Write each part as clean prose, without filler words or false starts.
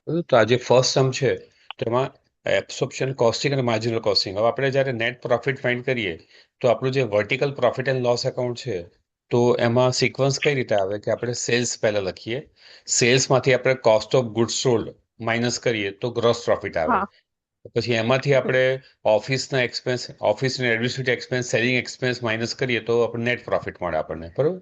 બરાબર? તો આ જે ફર્સ્ટ સમ છે તેમાં એબ્સોર્પ્શન કોસ્ટિંગ અને માર્જિનલ કોસ્ટિંગ. હવે આપણે જ્યારે નેટ પ્રોફિટ ફાઇન્ડ કરીએ તો આપણું જે vertical profit and loss account છે તો એમાં સિક્વન્સ કઈ રીતે આવે કે આપણે સેલ્સ પહેલા લખીએ, સેલ્સમાંથી આપણે cost of goods sold minus કરીએ તો ગ્રોસ પ્રોફિટ આવે. હા. પછી એમાંથી હમ. આપણે ઓફિસના એક્સપેન્સ, ઓફિસના administrative expense, selling expense minus કરીએ તો આપણે નેટ પ્રોફિટ મળે આપણને, બરોબર?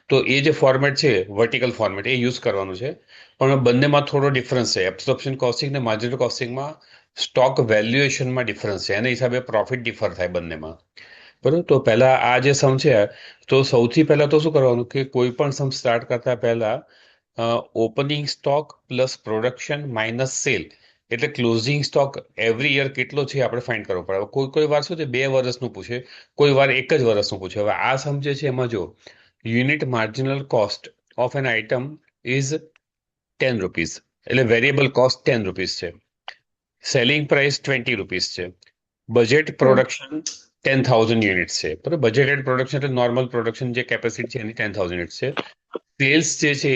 તો એ જે ફોર્મેટ છે વર્ટિકલ ફોર્મેટ એ યુઝ કરવાનું છે. પણ બંનેમાં થોડો ડિફરન્સ છે. એબ્સોર્પ્શન કોસ્ટિંગ ને માર્જિનલ કોસ્ટિંગમાં સ્ટોક વેલ્યુએશનમાં ડિફરન્સ છે, એના હિસાબે પ્રોફિટ ડિફર થાય બંનેમાં. બરોબર? તો પહેલા આ જે સમ છે તો સૌથી પહેલા તો શું કરવાનું કે કોઈ પણ સમ સ્ટાર્ટ કરતા પહેલા opening stock plus production minus cell એટલે ક્લોઝિંગ સ્ટોક એવરી યર કેટલો છે આપણે ફાઇન્ડ કરવો પડે. હવે કોઈ કોઈ વાર શું છે 2 વર્ષનું પૂછે, કોઈ વાર એક જ વર્ષનું પૂછે. હવે આ સમ જે છે એમાં જો unit marginal cost of an item is 10 rupees, એટલે વેરિયેબલ કોસ્ટ 10 રૂપીઝ છે, સેલિંગ પ્રાઇસ 20 રૂપીઝ છે, બજેટ હમ. પ્રોડક્શન 10,000 યુનિટ્સ છે. બરાબર? બજેટેડ પ્રોડક્શન એટલે નોર્મલ પ્રોડક્શન જે કેપેસિટી છે એની 10,000 યુનિટ્સ છે. સેલ્સ જે છે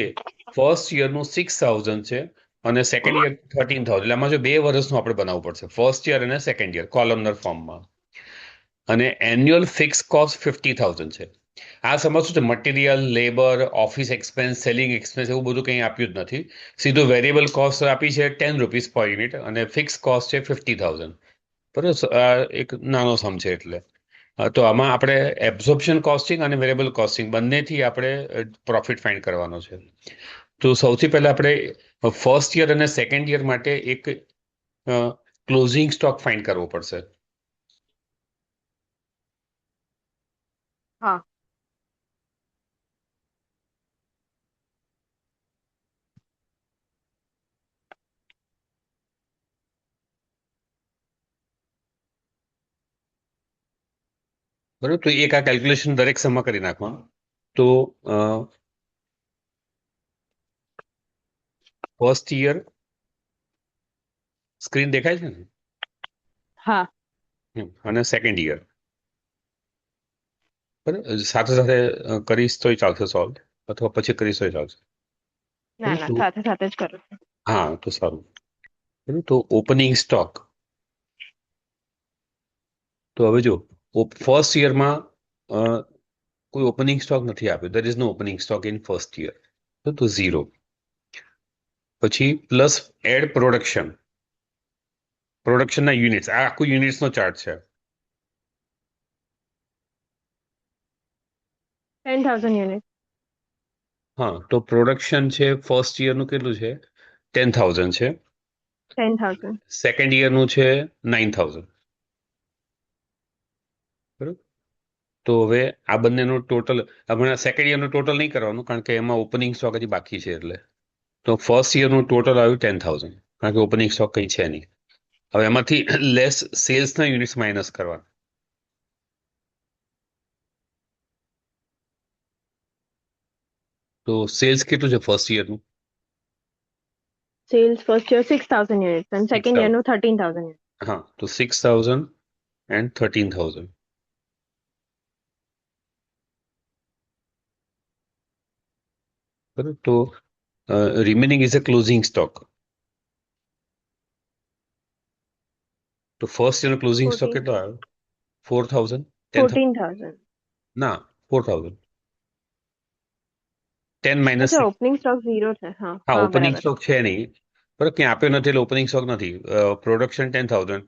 ફર્સ્ટ યરનું 6,000 છે અને સેકન્ડ યર 13,000. એટલે આમાં જો 2 વર્ષનું આપણે બનાવવું પડશે, ફર્સ્ટ યર અને સેકન્ડ યર કોલમનર ફોર્મમાં. અને એન્યુઅલ ફિક્સ કોસ્ટ 50,000 છે. આ સમજ શું છે, material, labour, office expense, selling expense એવું બધું કંઈ આપ્યું જ નથી. સીધું વેરિયેબલ કોસ્ટ આપી છે 10 રૂપીઝ પર યુનિટ અને ફિક્સ કોસ્ટ છે 50,000. બરોબર? આ એક નાનો સમ છે એટલે. તો આમાં આપણે એબ્ઝોર્પ્શન કોસ્ટિંગ અને વેરિયેબલ કોસ્ટિંગ બંનેથી આપણે પ્રોફિટ ફાઇન્ડ કરવાનો છે. તો સૌથી પહેલા આપણે ફર્સ્ટ યર અને સેકન્ડ યર માટે એક ક્લોઝિંગ સ્ટોક ફાઇન્ડ કરવો પડશે. હા. બરોબર? તો એક આ કેલ્ક્યુલેશન દરેક સમમાં કરી નાખવાનું. તો ફર્સ્ટ યર સ્ક્રીન દેખાય છે ને? હા. અને સેકન્ડ યર. બરાબર? સાથે સાથે કરીશ તોય ચાલશે સોલ્વ, અથવા પછી કરીશ તોય ચાલશે. ના બરાબર? ના, તો સાથે સાથે જ કરું છું. હા, તો સારું. બરાબર? તો ઓપનિંગ સ્ટોક. તો હવે જો ફર્સ્ટ યરમાં કોઈ ઓપનિંગ સ્ટોક નથી આપ્યો, there is no opening stock in first year, તો 0. પછી પ્લસ એડ પ્રોડક્શન, પ્રોડક્શનના યુનિટ્સ, આ આખું યુનિટ્સનો ચાર્ટ છે. 10,000 યુનિટ. હા, તો પ્રોડક્શન છે ફર્સ્ટ યરનું કેટલું છે? 10,000 છે. 10,000. સેકન્ડ યરનું છે 9,000. બરોબર? તો હવે આ બંનેનું ટોટલ, હમણાં સેકન્ડ યરનું ટોટલ નહીં કરવાનું કારણ કે એમાં ઓપનિંગ સ્ટોક હજી બાકી છે એટલે. તો ફર્સ્ટ યરનું ટોટલ આવ્યું 10,000 કારણ કે ઓપનિંગ સ્ટોક કંઈ છે નહીં. હવે એમાંથી લેસ સેલ્સના યુનિટ્સ માઇનસ કરવાના. તો સેલ્સ કેટલું છે ફર્સ્ટ યરનું? સેલ્સ ફર્સ્ટ યર 6,000 યુનિટ અને સિક્સ સેકન્ડ યર થાઉઝન્ડ નું 13,000 યુનિટ. હા, તો 6,000 and 13,000. બરોબર? તો remaining is a closing stock. તો ફર્સ્ટ યરનો ક્લોઝિંગ સ્ટોક 14. કેટલો આવ્યો? 4,000. 10,000. 14,000. ના, 4,000. 10 - અચ્છા, 6. ઓપનિંગ સ્ટોક 0 છે. હા હા, હા, ઓપનિંગ બરાબર. સ્ટોક છે નહીં. બરાબર? ક્યાં આપ્યો નથી એટલે ઓપનિંગ સ્ટોક નથી. પ્રોડક્શન 10,000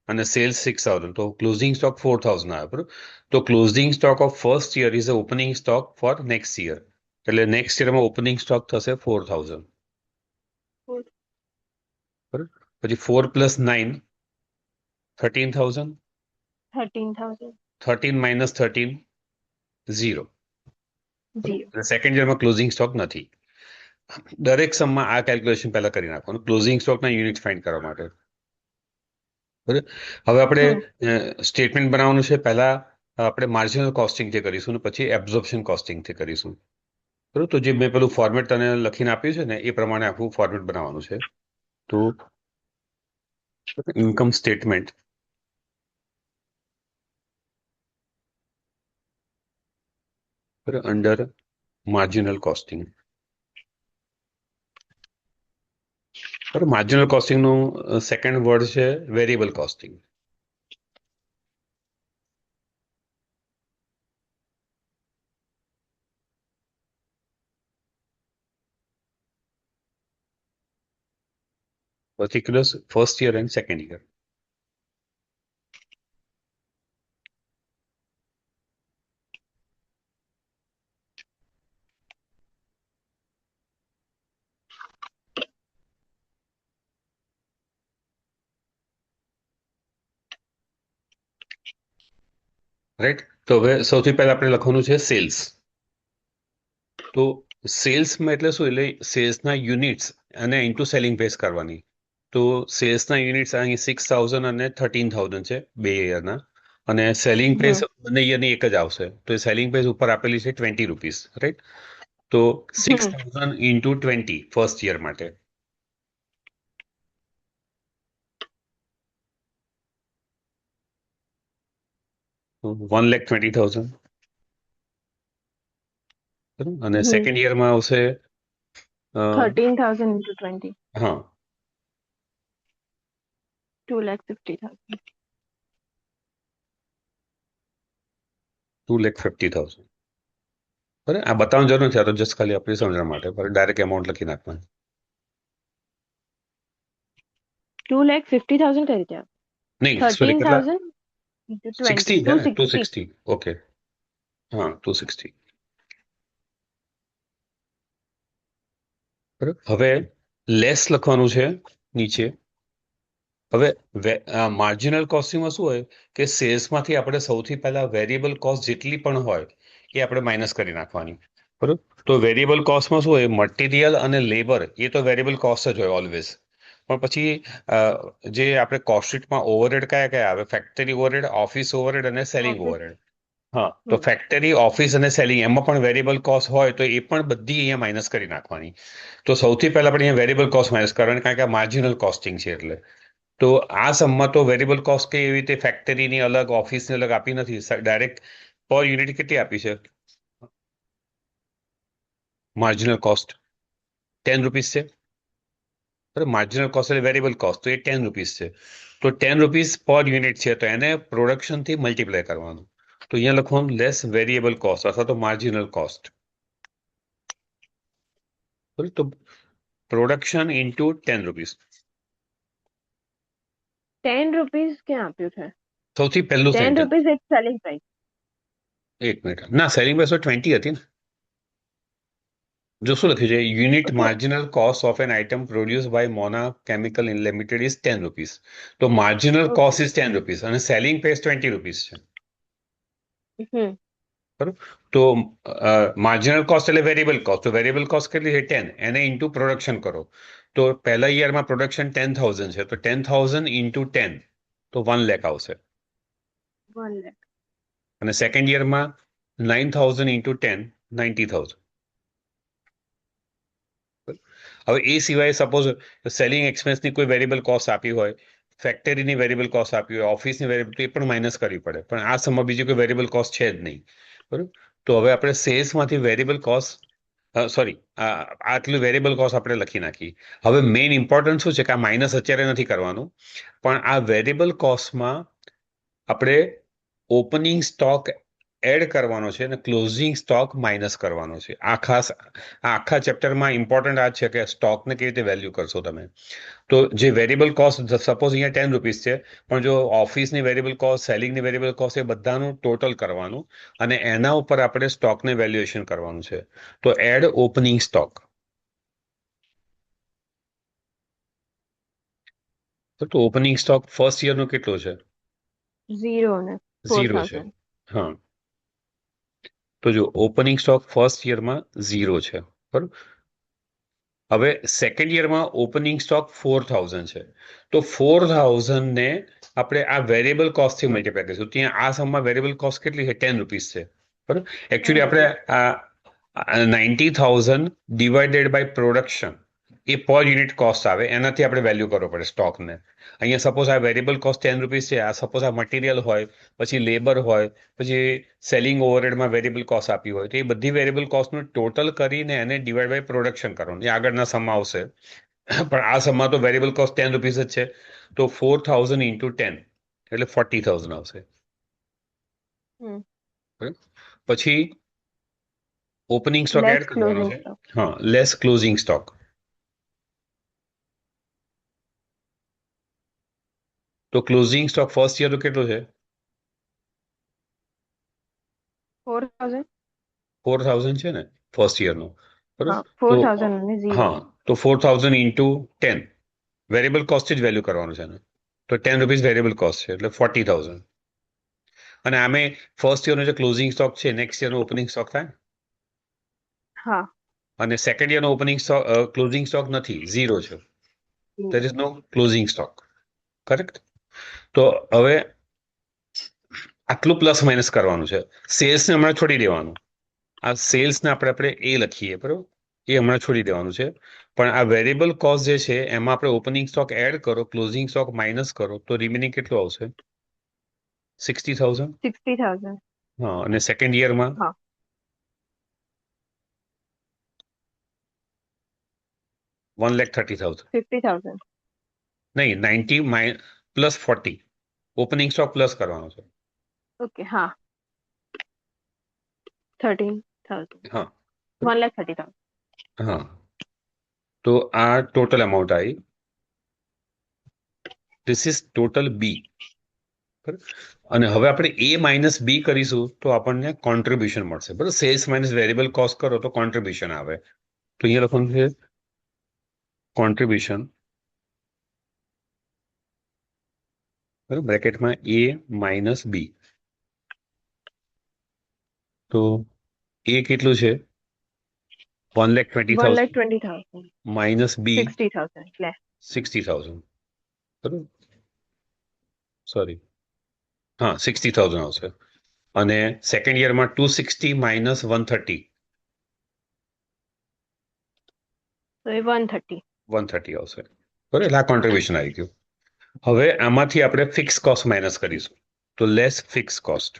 અને સેલ્સ 6,000, તો ક્લોઝિંગ સ્ટોક 4,000 આવે. બરોબર? તો closing stock of first year is a opening stock for next year. એટલે નેક્સ્ટ યરમાં ઓપનિંગ સ્ટોક થશે 4,000. બરાબર? પછી 4 + 9 13,000. 13,000. 13 - 13 0. બરાબર? 0. એટલે સેકન્ડ યરમાં ક્લોઝિંગ સ્ટોક નથી. દરેક સમમાં આ કેલ્ક્યુલેશન પહેલા કરી નાખવાનું ક્લોઝિંગ સ્ટોકના યુનિટ ફાઇન્ડ કરવા માટે. બરાબર? હવે આપણે હમ. સ્ટેટમેન્ટ બનાવવાનું છે. પહેલા આપણે માર્જિનલ કોસ્ટિંગથી કરીશું ને પછી એબ્ઝોર્પ્શન કોસ્ટિંગથી કરીશું. બરાબર? તો જે મેં પેલું ફોર્મેટ તને લખીને આપ્યું છે ને એ પ્રમાણે આખું ફોર્મેટ બનાવવાનું છે. તો income statement under marginal costing. બરાબર, માર્જિનલ કોસ્ટિંગનું સેકન્ડ વર્ડ છે variable costing. પર્ટિક્યુલર્સ first year and second year. Right. તો હવે સૌથી પહેલા આપણે લખવાનું છે સેલ્સ. તો સેલ્સમાં એટલે શું, એટલે સેલ્સના યુનિટ્સ અને ઇન્ટુ સેલિંગ બેઝ કરવાની. તો સેલ્સના યુનિટ્સ અહીં 6,000 અને 13,000 છે 2 યરના, અને સેલિંગ પ્રાઇસ બંને યરની એક જ આવશે. તો એ સેલિંગ પ્રાઇસ ઉપર આપેલી છે ₹20, રાઈટ. તો 6,000 ઇન્ટુ 20 ફર્સ્ટ યર માટે. તો 1,20,000. અને સેકન્ડ યરમાં આવશે 13,000 into 20. હા 2,50,000. 2,50,000. બરાબર, આ બતાવવાની જરૂર નથી, આ તો જસ્ટ ખાલી આપણી સમજણ માટે, પર ડાયરેક્ટ એમાઉન્ટ લખી નાખવાનું. 2,50,000 કઈ રીતે? નહીં, સોરી, કેટલા? 13,000 into 20. 60 છે ને, 260. 260. ઓકે, હા 260. બરાબર, હવે લેસ લખવાનું છે નીચે. હવે માર્જિનલ કોસ્ટિંગમાં શું હોય કે સેલ્સમાંથી આપણે સૌથી પહેલા વેરિયેબલ કોસ્ટ જેટલી પણ હોય એ આપણે માઇનસ કરી નાખવાની. બરાબર. તો વેરિયેબલ કોસ્ટમાં શું હોય, મટીરિયલ અને લેબર એ તો વેરિયેબલ કોસ્ટ જ હોય ઓલવેઝ. પણ પછી જે આપણે કોસ્ટ શીટમાં ઓવરહેડ કયા કયા આવે, ફેક્ટરી ઓવરહેડ, ઓફિસ ઓવરહેડ અને સેલિંગ ઓવરહેડ. હા, તો ફેક્ટરી, ઓફિસ અને સેલિંગ એમાં પણ વેરિયેબલ કોસ્ટ હોય તો એ પણ બધી અહીંયા માઇનસ કરી નાખવાની. તો સૌથી પહેલા આપણે અહીંયા વેરિયેબલ કોસ્ટ માઇનસ કરવાની, કારણ કે આ માર્જિનલ કોસ્ટિંગ છે એટલે. તો આ સમમાં તો વેરિયેબલ કોસ્ટ કે એવી રીતે ફેક્ટરીની અલગ, ઓફિસની અલગ આપી નથી, ડાયરેક્ટ પર યુનિટ કેટલી આપી છે? માર્જિનલ કોસ્ટ ₹10 છે. બરાબર, માર્જિનલ કોસ્ટ એટલે વેરિયેબલ કોસ્ટ, તો એ ₹10 છે. તો ₹10 પર યુનિટ છે, તો એને પ્રોડક્શનથી મલ્ટીપ્લાય કરવાનું. તો અહીંયા લખવાનું લેસ વેરિયેબલ કોસ્ટ અથવા તો માર્જિનલ કોસ્ટ. તો પ્રોડક્શન ઇન્ટુ ₹10. ₹10 ક્યાં આપ્યું છે? સૌથી પહેલું સેન્ટેન્સ. ₹10 it's selling price. એક મિનિટ, ના, સેલિંગ પ્રાઇસ તો 20 હતી ને. જો શું લખ્યું છે, unit marginal cost of an item produce by Mona chemical limited is ₹10. તો માર્જિનલ કોસ્ટ ઇઝ ₹10 અને સેલિંગ પ્રાઇસ ₹20 છે. બરોબર. તો માર્જિનલ કોસ્ટ એટલે વેરિયેબલ કોસ્ટ. તો વેરિયેબલ કોસ્ટ કેટલી છે? 10. એને ઇન્ટુ પ્રોડક્શન કરો. તો પહેલા યરમાં પ્રોડક્શન 10,000 છે, તો 10,000 ઇન્ટુ 10, તો 1 લાખ આવશે. 1 lakh. અને સેકન્ડ યરમાં 9,000 ઇન્ટુ 10, 90,000. હવે એ સિવાય સપોઝ સેલિંગ એક્સપેન્સની કોઈ વેરિયેબલ કોસ્ટ આપી હોય, ફેક્ટરીની વેરિયેબલ કોસ્ટ આપી હોય, ઓફિસની વેરિયેબલ, એ પણ માઇનસ કરવી પડે. પણ આ સમમાં બીજી કોઈ વેરિયેબલ કોસ્ટ છે જ નહીં. બરોબર. તો હવે આપણે સેલ્સમાંથી વેરિયેબલ કોસ્ટ, સોરી, આટલું વેરિયેબલ કોસ્ટ આપણે લખી નાખી. હવે મેઇન ઇમ્પોર્ટન્ટ શું છે કે આ માઇનસ અત્યારે નથી કરવાનું, પણ આ વેરિયેબલ કોસ્ટમાં આપણે ઓપનિંગ સ્ટોક એડ કરવાનો છે અને ક્લોઝિંગ સ્ટોક માઇનસ કરવાનો છે. આખા ચેપ્ટરમાં ઇમ્પોર્ટન્ટ આ છે કે સ્ટોકને કેવી રીતે વેલ્યુ કરશો તમે. તો જે વેરિયેબલ કોસ્ટ, સપોઝ અહીંયા ₹10 છે, પણ જો ઓફિસની વેરિયેબલ કોસ્ટ, સેલિંગની વેરિયેબલ કોસ્ટ, એ બધાનું ટોટલ કરવાનું અને એના ઉપર આપણે સ્ટોકને વેલ્યુએશન કરવાનું છે. તો એડ ઓપનિંગ સ્ટોક. તો ઓપનિંગ સ્ટોક ફર્સ્ટ યરનો કેટલો છે? 0 ને 0 છે. 4,000. હા, તો જો ઓપનિંગ સ્ટોક ફર્સ્ટ યરમાં 0 છે. બરાબર. હવે સેકન્ડ યરમાં ઓપનિંગ સ્ટોક 4,000 છે, તો 4,000 ને આપણે આ વેરિયેબલ કોસ્ટથી મલ્ટીપ્લાય કરીશું. ત્યાં આ સમમાં વેરિયેબલ કોસ્ટ કેટલી છે? ₹10 છે. બરાબર. એકચ્યુઅલી આપણે આ 90,000 ડિવાઇડેડ બાય પ્રોડક્શન, એ પર યુનિટ કોસ્ટ આવે, એનાથી આપણે વેલ્યુ કરવો પડે સ્ટોકને. અહીંયા સપોઝ આ વેરિયેબલ કોસ્ટ ₹10 છે, આ સપોઝ આ મટીરિયલ હોય, પછી લેબર હોય, પછી સેલિંગ ઓવરહેડમાં વેરિયેબલ કોસ્ટ આપી હોય, તો એ બધી વેરિયેબલ કોસ્ટનું ટોટલ કરીને એને ડિવાઈડ બાય પ્રોડક્શન કરવાનું, એ આગળના સમમાં આવશે. પણ આ સમમાં તો વેરિયેબલ કોસ્ટ 10 રૂપીસ જ છે, તો 4000 ઇન્ટુ 10 એટલે 40,000 આવશે. હમ બરાબર? પછી ઓપનિંગ સ્ટોક લેસ એડ કરવાનો ક્લોઝિંગ છે. સ્ટોક. હા, લેસ ક્લોઝિંગ સ્ટોક. તો ક્લોઝિંગ સ્ટોક ફર્સ્ટ યર કેટલો છે? 4000. 4000 છે ને ફર્સ્ટ યરનો. બરોબર. હા, તો 4000 અને 0. હા, તો 4000 ઇન્ટુ 10 વેરિયેબલ કોસ્ટ જ વેલ્યુ કરવાનું છે ને. તો 10 રૂપીસ વેરિયેબલ કોસ્ટ છે એટલે 40,000. અને આમે ફર્સ્ટ યરનો જે ક્લોઝિંગ સ્ટોક છે નેક્સ્ટ યરનો ઓપનિંગ સ્ટોક થાય. હા. અને સેકન્ડ યરનો ઓપનિંગ સ્ટોક ક્લોઝિંગ સ્ટોક નથી, ઝીરો છે. There 0. Is no closing stock. Correct. તો હવે આટલું પ્લસ માઇનસ કરવાનું છે. સેલ્સને હમણાં છોડી દેવાનું. આ સેલ્સને આપણે એ લખીએ, બરોબર, એ હમણાં છોડી દેવાનું છે. પણ આ વેરિયેબલ કોસ્ટ જે છે એમાં આપણે ઓપનિંગ સ્ટોક એડ કરો, ક્લોઝિંગ સ્ટોક માઇનસ કરો, તો રિમેનિંગ કેટલું આવશે? 60,000. 60,000. હા, અને સેકન્ડ યરમાં હા, 1,30,000. 50,000. નહીં, 90 પ્લસ 40 ઓપનિંગ સ્ટોક પ્લસ કરવાનો છે. ઓકે, હા. 13,000. હા. 1,30,000. હા, તો આ ટોટલ અમાઉન્ટ આવી. ધીસ ઇઝ ટોટલ બી. અને હવે આપણે એ માઇનસ બી કરીશું તો આપણને કોન્ટ્રીબ્યુશન મળશે. બરાબર, સેલ્સ માઇનસ વેરિયેબલ કોસ્ટ કરો તો કોન્ટ્રીબ્યુશન આવે. તો અહીંયા લખવાનું છે કોન્ટ્રીબ્યુશન, બરાબર, બ્રેકેટમાં એ માઇનસ બી. તો એ કેટલું છે? 1,20,000 1,20,000. માઇનસ બી 60,000. લે. 60,000. બરાબર, સોરી, હા, 60,000 આવશે. અને સેકન્ડ યરમાં 260 માઇનસ 130, તો એ 130. 130 આવશે. બરાબર, એટલે આ કોન્ટ્રીબ્યુશન આવી ગયું. હવે આમાંથી આપણે ફિક્સ કોસ્ટ માઇનસ કરીશું, તો લેસ ફિક્સ કોસ્ટ.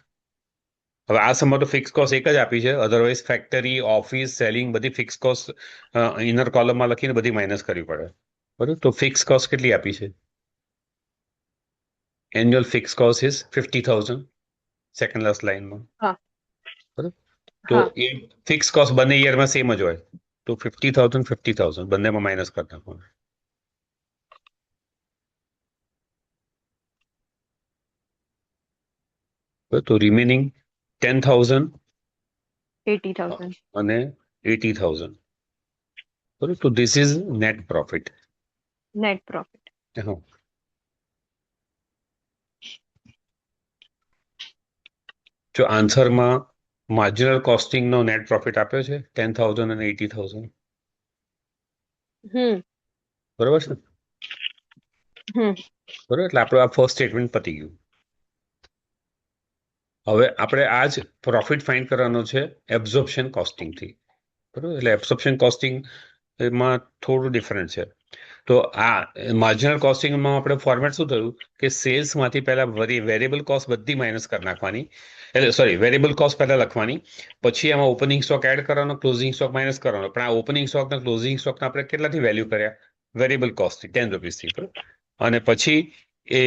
હવે આ સમમાં તો ફિક્સ કોસ્ટ એક જ આપી છે, અધરવાઇઝ ફેક્ટરી, ઓફિસ, સેલિંગ બધી ફિક્સ કોસ્ટ ઇનર કોલમમાં લખીને બધી માઇનસ કરવી પડે. બરાબર, તો ફિક્સ કોસ્ટ કેટલી આપી છે? Annual fix cost is 50,000, second last લાઇનમાં. હા. બરાબર, તો હા. એ ફિક્સ કોસ્ટ બંને યરમાં સેમ જ હોય, તો 50,000 50,000 બંનેમાં માઇનસ કરી નાખવાનું. તો રિમેનિંગ 10,000 80,000. અને 80,000. બરાબર, તો this is net profit. Net profit. હા. જો આન્સરમાં માર્જિનલ કોસ્ટિંગનો નેટ પ્રોફિટ આપ્યો છે 10,000 અને 80,000. હમ બરોબર છે. હમ બરોબર, એટલે આપણું આ ફર્સ્ટ સ્ટેટમેન્ટ પતી ગયું. હવે આપણે આ જ પ્રોફિટ ફાઇન્ડ કરવાનો છે એબ્ઝોર્પ્શન કોસ્ટિંગથી. બરોબર, એટલે એબ્ઝોર્પ્શન કોસ્ટિંગ એમાં થોડું ડિફરન્ટ છે. તો આ માર્જિનલ કોસ્ટિંગમાં આપણે ફોર્મેટ શું થયું કે સેલ્સમાંથી પહેલા વેરિયેબલ કોસ્ટ બધી માઇનસ કરી નાખવાની, એટલે સોરી, વેરિયેબલ કોસ્ટ પહેલા લખવાની, પછી એમાં ઓપનિંગ સ્ટોક એડ કરવાનો, ક્લોઝિંગ સ્ટોક માઇનસ કરવાનો. પણ આ ઓપનિંગ સ્ટોકના ક્લોઝિંગ સ્ટોકના આપણે કેટલાથી વેલ્યુ કર્યા? વેરિયેબલ કોસ્ટથી, 10 રૂપીસથી. અને પછી એ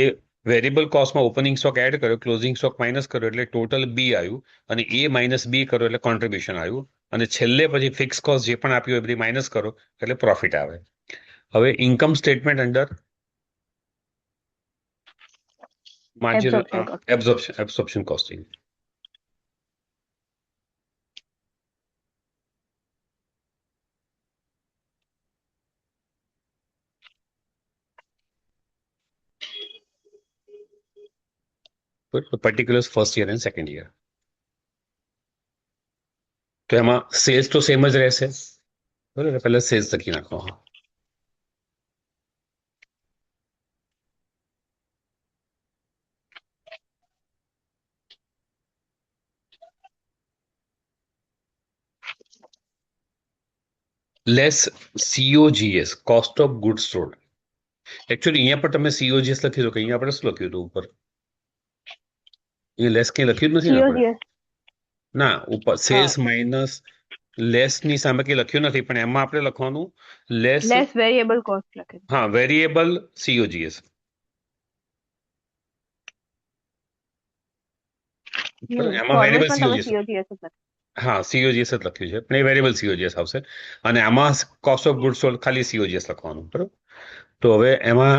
વેરિયેબલ કોસ્ટમાં ઓપનિંગ સ્ટોક એડ કર્યો, ક્લોઝિંગ સ્ટોક માઇનસ કર્યો એટલે ટોટલ બી આવ્યું. અને એ માઇનસ બી કરો એટલે કોન્ટ્રીબ્યુશન આવ્યું. અને છેલ્લે પછી ફિક્સ કોસ્ટ જે પણ આપ્યું એ બધી માઇનસ કરો એટલે પ્રોફિટ આવે. હવે income statement under marginal absorption cost. Absorption costing. Particular first year and second year. તો એમાં સેલ્સ તો સેમ જ રહેશે. બરાબર, પહેલા સેલ્સ લખી નાખો. Less COGS, cost of goods sold. Actually અહીંયા પર તમે COGS લખી દો કે અહીંયા આપણે શું લખ્યું હતું ઉપર? એ લેસ કંઈ લખ્યું જ નથી ને આપણે. COGS. ના, ઉપર હા. સેલ્સ માઇનસ લેસ ની સામે કઈ લખ્યું નથી, પણ એમાં આપણે લખવાનું લેસ, લેસ વેરિયેબલ કોસ્ટ લખે. હા, વેરિયેબલ COGS. એમાં વેરિયેબલ ફોર્મેટમાં તમે COGS, COGS જ લખે. હા, COGS જ લખ્યું છે, પણ એ વેરિયેબલ COGS આવશે. અને આમાં કોસ્ટ ઓફ ગુડ્સ સોલ્ડ ખાલી COGS લખવાનું, બરોબર. તો હવે એમાં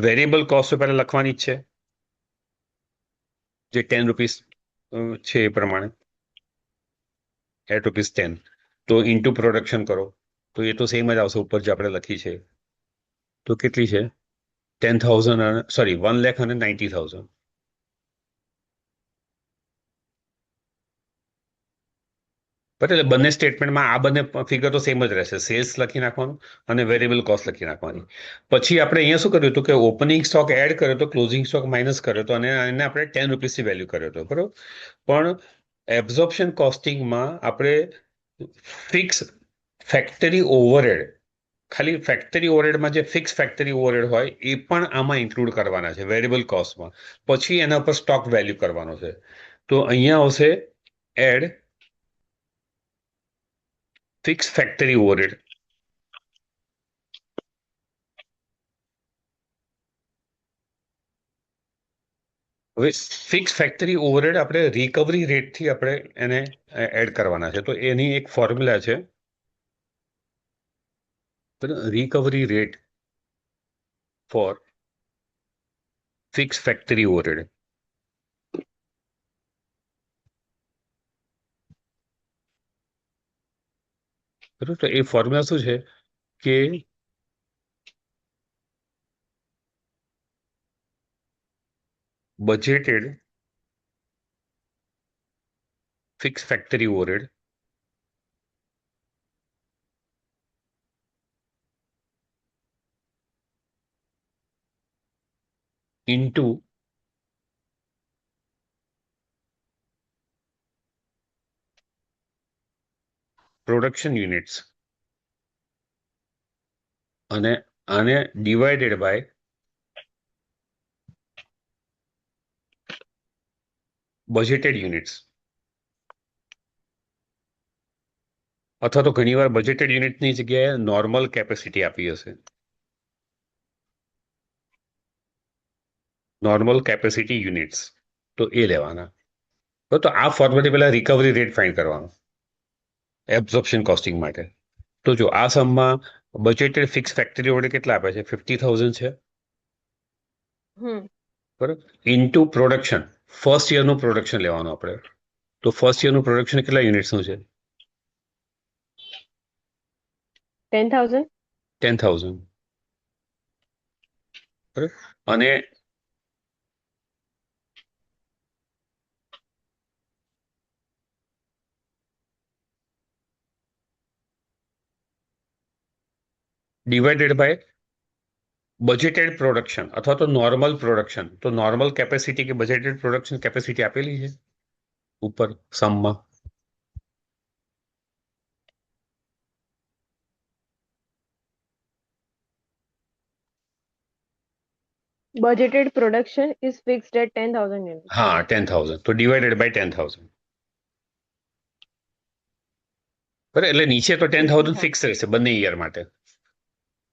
વેરિયેબલ કોસ્ટ પહેલા લખવાની જ છે, જે 10 રૂપીસ છે એ પ્રમાણે, ₹10. તો ઇન્ટુ પ્રોડક્શન કરો તો એ તો સેમ જ આવશે ઉપર જે આપણે લખી છે. તો કેટલી છે? 10,000, સોરી, 1,90,000. બરાબર, એટલે બંને સ્ટેટમેન્ટમાં આ બંને ફિગર તો સેમ જ રહેશે. સેલ્સ લખી નાખવાનું અને વેરિયેબલ કોસ્ટ લખી નાખવાની. પછી આપણે અહીંયા શું કર્યું હતું કે ઓપનિંગ સ્ટોક એડ કર્યો તો, ક્લોઝિંગ સ્ટોક માઇનસ કર્યો તો, અને એને આપણે 10 રૂપીસથી વેલ્યુ કર્યો હતો, બરોબર. પણ એબ્ઝોર્પ્શન કોસ્ટિંગમાં આપણે ફિક્સ ફેક્ટરી ઓવરહેડ, ખાલી ફેક્ટરી ઓવરહેડમાં જે ફિક્સ ફેક્ટરી ઓવરહેડ હોય એ પણ આમાં ઇન્ક્લુડ કરવાના છે વેરિયેબલ કોસ્ટમાં. પછી એના પર સ્ટોક વેલ્યુ કરવાનો છે. તો અહીંયા આવશે એડ ફિક્સ ફેક્ટરી ઓવરહેડ. હવે ફિક્સ ફેક્ટરી ઓવરહેડ આપણે રિકવરી રેટથી આપણે એને એડ કરવાના છે. તો એની એક ફોર્મ્યુલા છે, recovery rate for fix factory overhead. બરોબર, તો એ ફોર્મ્યુલા શું છે કે budgeted fix factory overhead into production units, અને આને ડિવાઇડેડ બાય બજેટેડ યુનિટ્સ. અથવા તો ઘણીવાર બજેટેડ યુનિટની જગ્યાએ નોર્મલ કેપેસિટી આપી હશે, નોર્મલ કેપેસિટી યુનિટ્સ, તો એ લેવાના. તો આ ફોર્મેટથી પહેલા રિકવરી રેટ ફાઇન્ડ કરવાનો એબ્ઝોર્પ્શન કોસ્ટિંગ માટે. તો જો આ સમમાં બજેટેડ ફિક્સ ફેક્ટરી ઓવરહેડ કેટલા આપે છે? 50,000 છે, બરાબર. ઇન્ટુ પ્રોડક્શન, ફર્સ્ટ યરનું પ્રોડક્શન લેવાનું આપણે. તો ફર્સ્ટ યરનું પ્રોડક્શન કેટલા યુનિટ્સનું છે? 10,000. 10,000, બરાબર. અને ડિવાઇડેડ બાય બજેટેડ પ્રોડક્શન અથવા તો નોર્મલ પ્રોડક્શન. તો નોર્મલ કેપેસિટી કે બજેટેડ પ્રોડક્શન કેપેસિટી આપેલી છે ઉપર સમમાં. Budgeted production is fixed at 10,000 units. હા, 10,000. તો ડિવાઇડેડ બાય 10,000. બરાબર, એટલે નીચે તો 10,000 ફિક્સ રહેશે બંને યર માટે,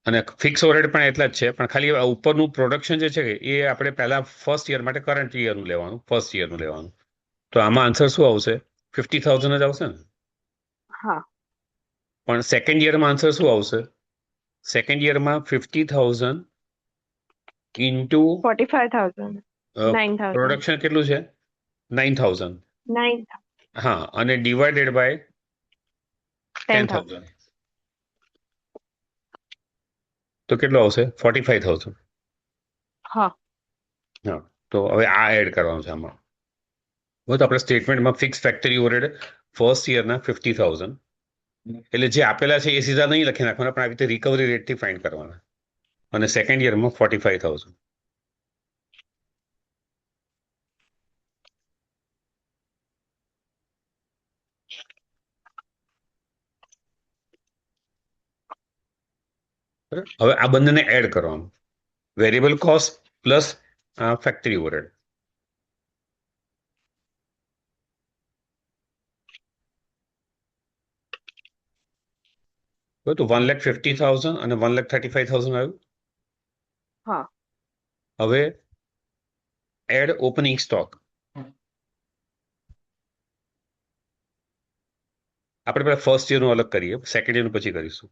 અને ફિક્સ ઓવરહેડ પણ એટલા જ છે. પણ ખાલી ઉપરનું પ્રોડક્શન જે છે એ આપણે પહેલા ફર્સ્ટ યર માટે કરંટ યરનું લેવાનું, ફર્સ્ટ યરનું લેવાનું. તો આમાં આન્સર શું આવશે? 50,000 જ આવશે ને. હા. પણ સેકન્ડ યરમાં આન્સર શું આવશે? Second યરમાં 50,000 into 45,000. 9,000. પ્રોડક્શન કેટલું છે? 9,000. 9. હા, અને ડિવાઇડેડ બાય 10,000. 10,000. તો કેટલું આવશે? 45,000. હા. હા, તો હવે આ એડ કરવાનું છે આમાં. તો આપણે સ્ટેટમેન્ટમાં ફિક્સ ફેક્ટરી ઓવરહેડ ફર્સ્ટ યરના 50,000, એટલે જે આપેલા છે એ સીધા નહીં લખી નાખવાના, પણ આવી રીતે રિકવરી રેટથી ફાઇન્ડ કરવાના. અને સેકન્ડ યરમાં 45,000. હવે આ બંનેને એડ કરવાનું, variable cost plus factory overhead. બરાબર તો 1,50,000 અને 1,35,000 આવ્યું. હા. હવે એડ ઓપનિંગ સ્ટોક. આપણે પેલા ફર્સ્ટ યરનું અલગ કરીએ, સેકન્ડ યરનું પછી કરીશું.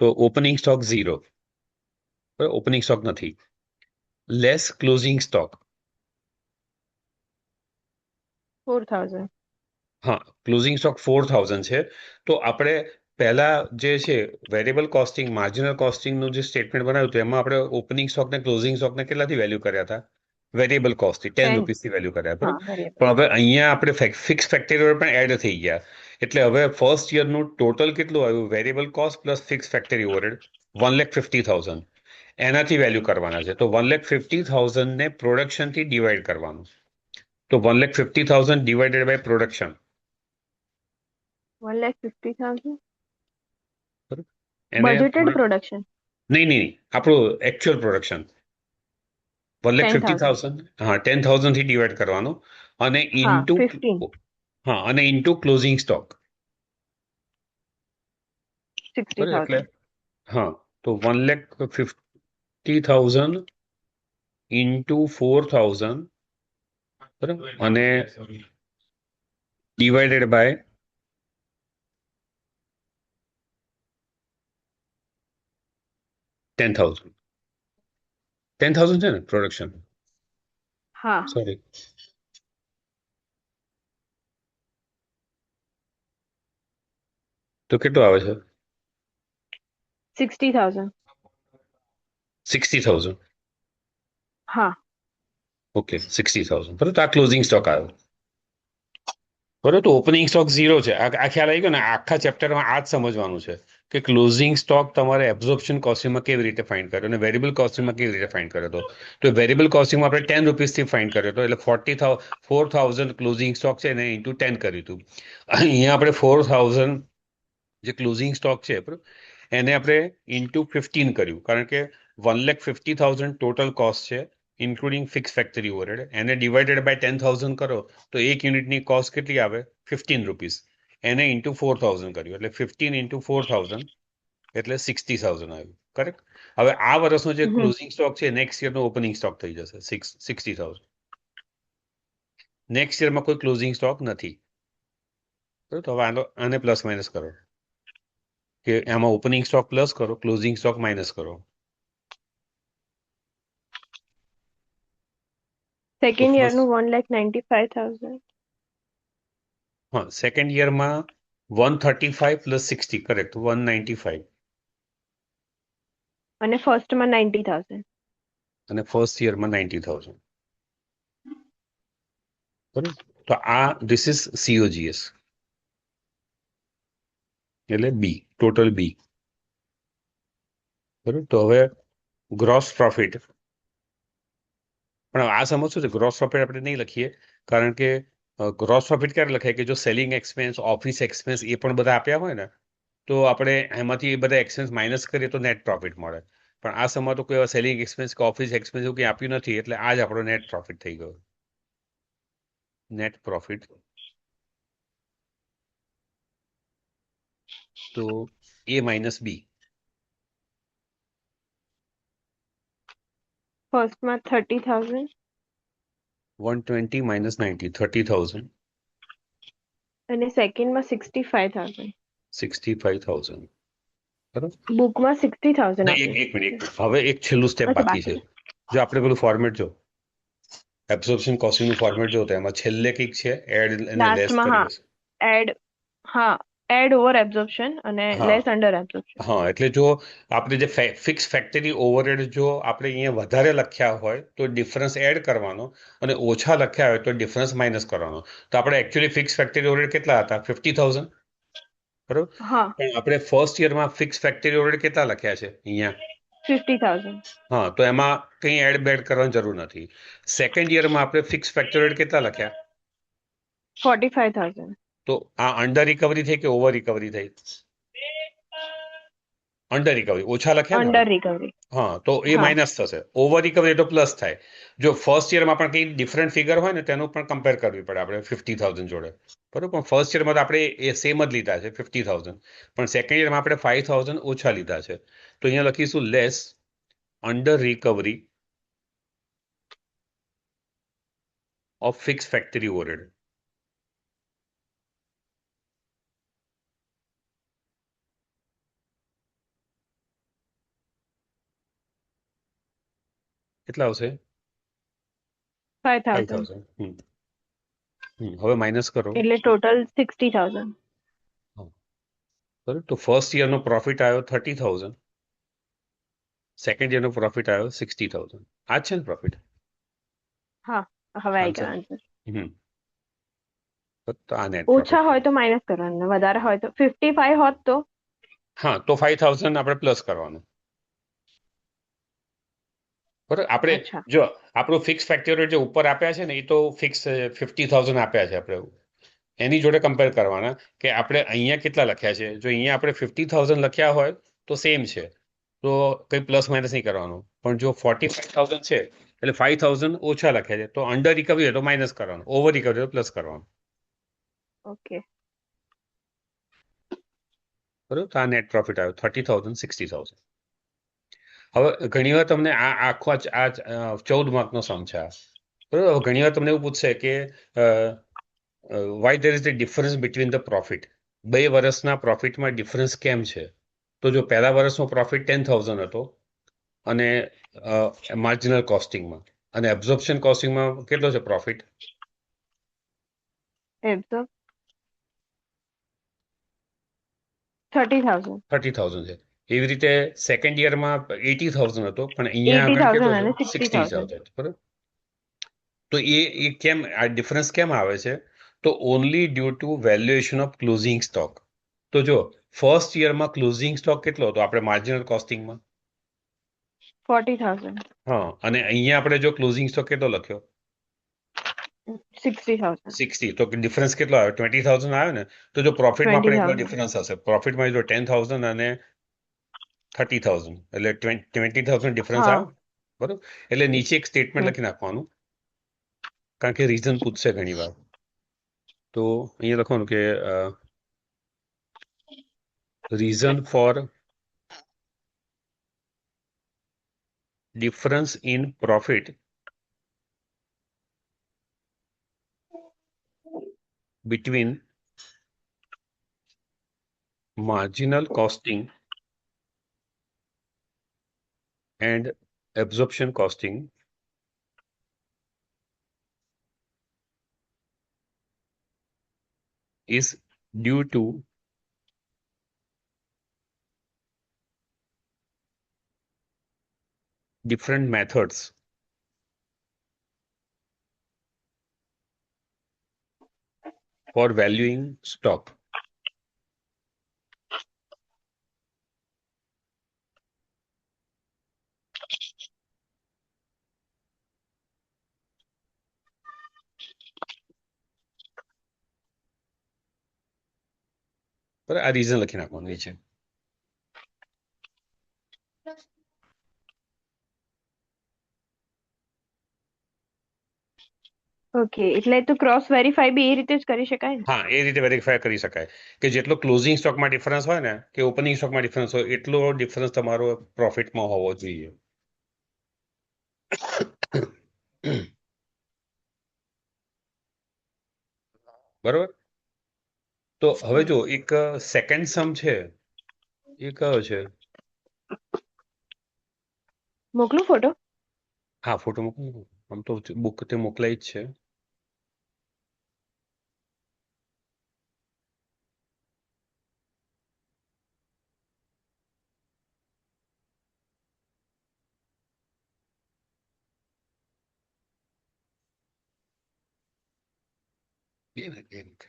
તો ઓપનિંગ સ્ટોક 0, ઓપનિંગ સ્ટોક નથી. Less closing stock. 4,000. હા, ક્લોઝિંગ સ્ટોક 4,000 છે. તો આપણે પહેલા જે છે વેરિયેબલ કોસ્ટિંગ, માર્જિનલ કોસ્ટિંગનું જે સ્ટેટમેન્ટ બનાવ્યું હતું એમાં આપણે ઓપનિંગ સ્ટોક ને ક્લોઝિંગ સ્ટોકને કેટલાથી વેલ્યુ કર્યા હતા? વેરિયેબલ કોસ્ટથી 10 10. રૂપીસથી વેલ્યુ કર્યા, હા, બરાબર. વેરિયેબલ. પણ હવે અહીંયા આપણે ફિક્સ ફેક્ટરી પણ એડ થઈ ગયા. એટલે હવે ફર્સ્ટ યરનું ટોટલ કેટલું આવ્યું? Variable cost plus fix factory overhead 1,50,000. એનાથી વેલ્યુ કરવાના છે. તો 1,50,000 ને પ્રોડક્શનથી ડિવાઈડ કરવાનું. તો 1,50,000 ડિવાઇડેડ બાય પ્રોડક્શન. 1,50,000. બરાબર. એને બજેટેડ પ્રોડક્શન. નહીં નહીં, આપણું એકચ્યુઅલ પ્રોડક્શન 10,000. 1,50,000. હા, 10,000 થી ડિવાઈડ કરવાનું અને હા, ઇન્ટુ 15. હા અને ઇન્ટુ ક્લોઝિંગ સ્ટોક. બરાબર. એટલે 60,000. હા, તો 1,50,000 ઇન્ટુ 4,000, બરાબર, અને ડિવાઇડેડ બાય 10,000. 10,000 છે ને પ્રોડક્શન? હા. સોરી. તો કેટલું આવે છે? 60,000. 60,000. હા. ઓકે, 60,000. બરાબર. તો આ ક્લોઝિંગ સ્ટોક આવ્યો. બરાબર. તો ઓપનિંગ સ્ટોક 0 છે. આ ખ્યાલ આવી ગયો ને? આખા ચેપ્ટરમાં આ જ સમજવાનું છે કે ક્લોઝિંગ સ્ટોક તમારે એબ્ઝોર્પ્શન કોસ્ટિંગમાં કેવી રીતે ફાઇન્ડ કર્યો અને વેરિયેબલ કોસ્ટિંગમાં કેવી રીતે ફાઇન્ડ કર્યો હતો. તો વેરિયેબલ કોસ્ટિંગમાં આપણે 10 રૂપીસથી ફાઇન્ડ કર્યો હતો. એટલે 4,000 ક્લોઝિંગ સ્ટોક છે એને ઇન્ટુ 10 કર્યું હતું. અહીંયા આપણે 4,000 જે ક્લોઝિંગ સ્ટોક છે, બરાબર, એને આપણે ઇન્ટુ 15 કર્યું. કારણ કે 1,50,000 ટોટલ કોસ્ટ છે ઇન્ક્લુડિંગ ફિક્સ ફેક્ટરી ઓવરહેડ. એને ડિવાઇડેડ બાય 10,000 કરો તો એક યુનિટની કોસ્ટ કેટલી આવે? 15 રૂપીસ. એને ઇન્ટુ 4,000 કર્યું એટલે 15 ઇન્ટુ 4,000 એટલે 60,000 આવ્યું. કરેક્ટ. હવે આ વર્ષનો જે હમ. ક્લોઝિંગ સ્ટોક છે નેક્સ્ટ યરનો ઓપનિંગ સ્ટોક થઈ જશે 60,000. નેક્સ્ટ યરમાં કોઈ ક્લોઝિંગ સ્ટોક નથી. બરાબર. તો હવે આને પ્લસ માઇનસ કરો કે આમાં ઓપનિંગ સ્ટોક પ્લસ કરો, ક્લોઝિંગ સ્ટોક માઇનસ કરો. તો સેકન્ડ ફર્સ્ટ યરનું 1,95,000. હા, સેકન્ડ યરમાં 135 પ્લસ 60, કરેક્ટ, 195. અને ફર્સ્ટમાં 90,000. અને ફર્સ્ટ યરમાં 90,000. બરાબર. તો આ ધીસ ઇઝ COGS એટલે બી, ટોટલ બી. બરાબર. તો હવે ગ્રોસ પ્રોફિટ. પણ આ સમજશું છે ગ્રોસ પ્રોફિટ આપણે નહીં લખીએ કારણ કે ગ્રોસ પ્રોફિટ ક્યારે લખાય? કે જો સેલિંગ એક્સપેન્સ, ઓફિસ એક્સપેન્સ એ પણ બધા આપ્યા હોય ને તો આપણે એમાંથી એ બધા એક્સપેન્સ માઇનસ કરીએ તો નેટ પ્રોફિટ મળે. પણ આ સમયમાં તો કોઈ સેલિંગ એક્સપેન્સ કે ઓફિસ એક્સપેન્સ એવું કંઈ આપ્યું નથી એટલે આ જ આપણો નેટ પ્રોફિટ થઈ ગયો. Net profit. તો એ માઇનસ બી. ફર્સ્ટમાં 30,000. 120 માઇનસ 90, 30,000. અને સેકન્ડમાં 65,000. 65,000. બરાબર. બુકમાં 60,000 ના, એક આપ્યું એક મિનિટ, છે. હવે એક છેલ્લું સ્ટેપ અચ્છા, બાકી છે. બાકી. જો આપણે પેલું ફોર્મેટ જો એબ્સોર્પ્શન કોસ્ટિંગનું ફોર્મેટ જો તો એમાં છેલ્લે કંઈક છે એડ અને લેસ લાસ્ટમાં કરી હા. હશે. એડ. હા. એડ ઓવર એબ્ઝોર્પ્શન અને હા લેસ અંડર એબ્ઝોર્પ્શન. હા, એટલે જો આપણે જે ફિક્સ ફેક્ટરી ઓવરહેડ જો આપણે અહીંયા વધારે લખ્યા હોય તો ડિફરન્સ એડ કરવાનો અને ઓછા લખ્યા હોય તો ડિફરન્સ માઇનસ કરવાનો. તો આપણે એકચ્યુઅલી ફિક્સ ફેક્ટરી ઓવરહેડ કેટલા હતા? 50,000. બરાબર. હા. પણ આપણે ફર્સ્ટ યરમાં ફિક્સ ફેક્ટરી ઓવરહેડ કેટલા લખ્યા છે અહીંયા? 50,000. હા, તો એમાં કંઈ એડ બેડ કરવાની જરૂર નથી. સેકન્ડ યરમાં આપણે ફિક્સ ફેક્ટરી ઓવરહેડ કેટલા લખ્યા? 45,000. તો આ અંડર રિકવરી થઈ કે ઓવર રિકવરી થઈ? અંડર રિકવરી ઓછા લખ્યા ને અંડર રિકવરી. હા, તો એ હા. માઇનસ થશે. ઓવર રિકવરી તો પ્લસ થાય. જો ફર્સ્ટ યરમાં પણ કંઈ ડિફરન્ટ ફિગર હોય ને તેનું પણ કમ્પેર કરવી પડે આપણે 50,000 જોડે. બરોબર, પણ ફર્સ્ટ યરમાં તો આપણે એ સેમ જ લીધા છે 50,000, પણ સેકન્ડ યરમાં આપણે 5,000 ઓછા લીધા છે. તો અહીંયા લખીશું less under recovery of fix factory overhead. કેટલા આવશે? 5,000. 5,000. હવે માઇનસ કરો. એટલે ટોટલ 60,000. હા, બરોબર. તો ફર્સ્ટ યરનો પ્રોફિટ આવ્યો 30,000, સેકન્ડ યરનો પ્રોફિટ આવ્યો 60,000. આ જ છે ને પ્રોફિટ હા, હવે આવી આન્સર? ગયો આન્સર. હમ તો આ નેટ ઓછા પ્રોફિટ. હોય તો માઇનસ કરવાનું, વધારે હોય તો 55 હોત તો. હા, તો 5,000 આપણે પ્લસ કરવાનું. બરાબર, આપણે અચ્છા. જો આપણું ફિક્સ ફેક્ટર જે ઉપર આપ્યા છે ને એ તો ફિક્સ 50,000 આપ્યા છે આપણે, એની જોડે કમ્પેર કરવાના કે આપણે અહીંયા કેટલા લખ્યા છે. જો અહીંયા આપણે 50,000 લખ્યા હોય તો સેમ છે, તો કંઈ પ્લસ માઇનસ નહીં કરવાનું. પણ જો 45,000 છે એટલે 5,000 ઓછા લખ્યા છે, તો અંડર રિકવરી તો માઇનસ કરવાનું, ઓવર રિકવરી તો પ્લસ કરવાનું. ઓકે. બરોબર, તો આ નેટ પ્રોફિટ આવ્યો 30,000, 60,000. હવે ઘણીવાર તમને આ આખો આ 14 માર્કનો સમ છે આ. બરોબર, હવે ઘણીવાર તમને એવું પૂછશે કે why there is the difference between the profit. 2 વર્ષના પ્રોફિટમાં ડિફરન્સ કેમ છે? તો જો પહેલા વર્ષનો પ્રોફિટ 10,000 હતો અને માર્જિનલ કોસ્ટિંગમાં, અને એબ્ઝોર્પ્શન કોસ્ટિંગમાં કેટલો છે પ્રોફિટ? એબ્ઝોર્બ 30,000. 30,000 છે. એવી રીતે સેકન્ડ યરમાં 80,000 હતો, પણ અહીંયા આગળ 80,000 કેટલો છે? અને 60,000. 60,000. બરોબર, તો એ કેમ આ ડિફરન્સ કેમ આવે છે? તો only due to valuation of closing stock. તો જો ફર્સ્ટ યરમાં ક્લોઝિંગ સ્ટોક કેટલો હતો આપણે માર્જિનલ કોસ્ટિંગમાં? 40,000. હા, અને અહીંયા આપણે જો ક્લોઝિંગ સ્ટોક કેટલો લખ્યો? 60,000. 60. તો ડિફરન્સ કેટલો આવ્યો? 20,000 આવ્યો ને. તો જો પ્રોફિટમાં પણ એટલો 20,000. ડિફરન્સ હશે. પ્રોફિટમાં જો 10,000 અને 30,000 એટલે 20,000 ડિફરન્સ હા. આવ્યો. બરોબર, એટલે નીચે એક સ્ટેટમેન્ટ હમ. લખી નાખવાનું, કારણ કે રીઝન પૂછશે ઘણી વાર. તો અહીંયા લખવાનું કે reason four difference in profit between marginal costing and absorption costing is due to different methods for valuing stock. બરાબર, આ રીઝન લખી નાખવાનું એ છે. ઓકે, એટલે તો ક્રોસ વેરીફાઈ બી એ રીતે જ કરી શકાય ને? હા, એ રીતે વેરીફાઈ કરી શકાય કે જેટલો ક્લોઝિંગ સ્ટોકમાં ડિફરન્સ હોય ને કે ઓપનિંગ સ્ટોકમાં ડિફરન્સ હોય એટલો ડિફરન્સ તમારો પ્રોફિટમાં હોવો જોઈએ. બરોબર, તો હવે જો એક સેકન્ડ સમ છે, એ કયો છે? મોકલું ફોટો? હા, ફોટો મોકલો. આમ તો બુક તે મોકલાઈ જ છે. બે મિનિટ, બે મિનિટ.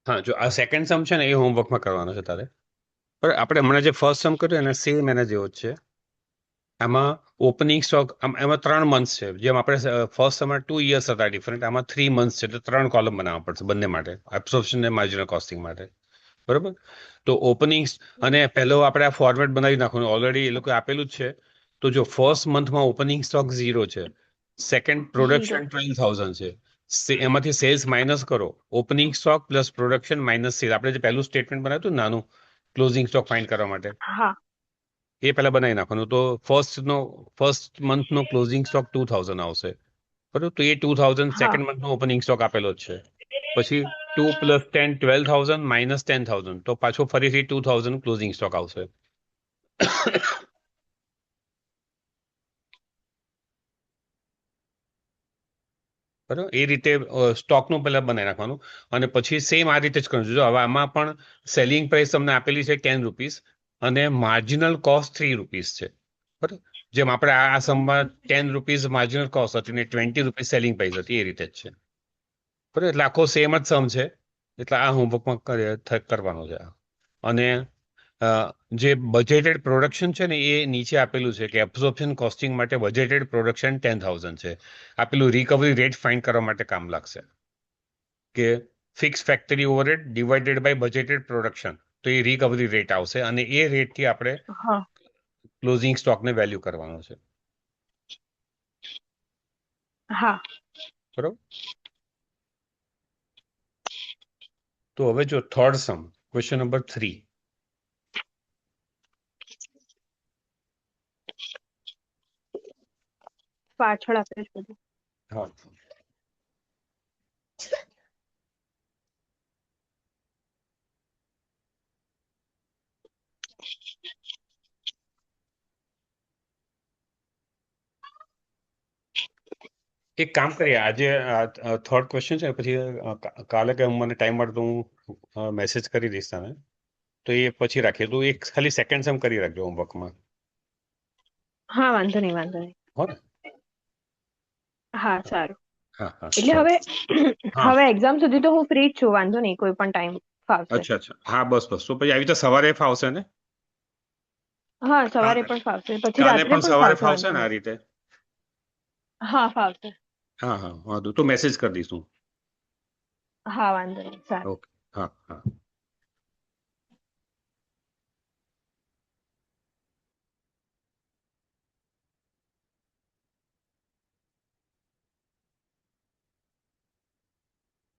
હા, જો આ સેકન્ડ સમ છે ને એ હોમવર્કમાં કરવાનો છે તારે. પણ આપણે હમણાં જે ફર્સ્ટ સમ કર્યું એને સેમ એના જેવો જ છે. આમાં ઓપનિંગ સ્ટોક એમાં 3 મંથ છે. જેમ આપણે ફર્સ્ટ સમમાં 2 યર્સ હતા ડિફરન્ટ, આમાં 3 મંથ છે. તો 3 કોલમ બનાવવા પડશે બંને માટે, એબ્સોર્પ્શન ને માર્જિનલ કોસ્ટિંગ માટે. બરોબર. તો ઓપનિંગ અને પહેલો આપણે આ ફોર્મેટ બનાવી નાખવાનું, ઓલરેડી એ લોકો આપેલું જ છે. તો જો ફર્સ્ટ મંથમાં ઓપનિંગ સ્ટોક 0 છે, સેકન્ડ ઝીરો. પ્રોડક્શન 12,000 છે, એમાંથી સેલ્સ માઇનસ કરો, opening stock plus production minus cell. આપણે જે પહેલું સ્ટેટમેન્ટ બનાવ્યું હતું નાનું ક્લોઝિંગ સ્ટોક ફાઇન્ડ કરવા માટે, હા એ પહેલા બનાવી નાખવાનું. તો ફર્સ્ટ મંથનો ક્લોઝિંગ સ્ટોક 2,000 આવશે. બરોબર. તો એ 2,000 હા સેકન્ડ મંથનો ઓપનિંગ સ્ટોક આપેલો જ છે. પછી 2 + 10 12,000 માઇનસ 10,000, તો પાછો ફરીથી 2,000 ક્લોઝિંગ સ્ટોક આવશે. બરાબર. એ રીતે સ્ટોકનું પહેલા બનાવી નાખવાનું. અને પછી સેમ આ રીતે જ કરવાનું. જો હવે આમાં પણ સેલિંગ પ્રાઇસ તમને આપેલી છે 10 રૂપીસ અને માર્જિનલ કોસ્ટ 3 રૂપીસ છે. બરાબર. જેમ આપણે આ સમમાં 10 રૂપીસ માર્જિનલ કોસ્ટ હતી ને 20 રૂપીસ સેલિંગ પ્રાઇસ હતી, એ રીતે જ છે. બરાબર. એટલે આખો સેમ જ સમ છે. એટલે આ હોમવર્કમાં કરવાનો છે. અને અ, જે બજેટેડ પ્રોડક્શન છે ને એ નીચે આપેલું છે કે એબ્સોર્પ્શન કોસ્ટિંગ માટે બજેટેડ પ્રોડક્શન 10,000 છે. આપેલું રિકવરી રેટ ફાઇન્ડ કરવા માટે કામ લાગશે, કે fix factory overhead divided by budgeted production. તો એ રિકવરી રેટ આવશે અને એ રેટથી આપણે હા ક્લોઝિંગ સ્ટોકને વેલ્યુ કરવાનો છે. હા બરોબર. તો હવે જો થર્ડ સમ, ક્વેશ્ચન નંબર 3. પાછળ આપે છે બધું. હા. એક કામ કરીએ, આજે થર્ડ ક્વેશ્ચન છે પછી કાલે કે મને ટાઈમ મળે તો હું મેસેજ કરી દઈશ તને. તો એ પછી રાખીએ. તો એક ખાલી સેકન્ડ સમ કરી રાખજો હોમવર્કમાં. હા વાંધો નહીં વાંધો નહીં. હો ને. હા સારું. હા હા એટલે ચાલો. હવે હા. હવે એક્ઝામ સુધી તો હું ફ્રી જ છું, વાંધો નહીં, કોઈ પણ ટાઈમ ફાવશે. અચ્છા અચ્છા. હા બસ બસ. તો પછી આવી રીતે સવારે ફાવશે ને? હા સવારે કાલે પણ ફાવશે, પછી કાલે રાત્રે પણ પણ સવારે ફાવશે, ફાવશે વાંધો ને આ નહીં. રીતે? હા ફાવશે. હા હા વાંધો તો મેસેજ કરી દઈશું. હા વાંધો નહીં, સારું. ઓકે. હા હા.